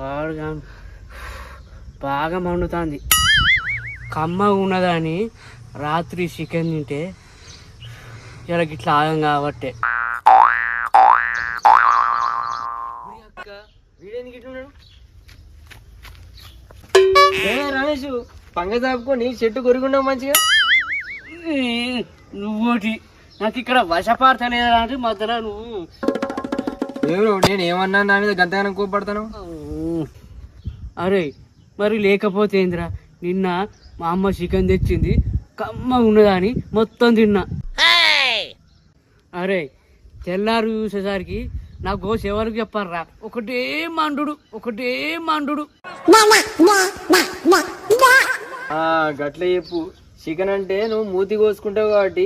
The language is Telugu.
పాడుగా బాగా మండుతుంది. కమ్మగా ఉన్నదని రాత్రి చికెన్ తింటే ఇలా ఇట్లా ఆగం కాబట్టే. రమేష్ పంగ చాపుకొని చెట్టు కొరుకున్నావు మంచిగా. నువ్వుటి నాకు ఇక్కడ వశపాడతలేదా అంటే మధ్యలో నువ్వు ఎవరు నేను ఏమన్నా నా మీద గంతగానం కోపడతాను. అరే మరి లేకపోతే ఏందిరా, నిన్న మా అమ్మ చికెన్ తెచ్చింది కమ్మ ఉన్నదని మొత్తం తిన్నా. అరే తెల్లారు చూసేసరికి నా గోస ఎవరికి చెప్పారా, ఒకటే మండు. గట్ల చెప్పు. చికెన్ అంటే నువ్వు మూతి కోసుకుంటావు కాబట్టి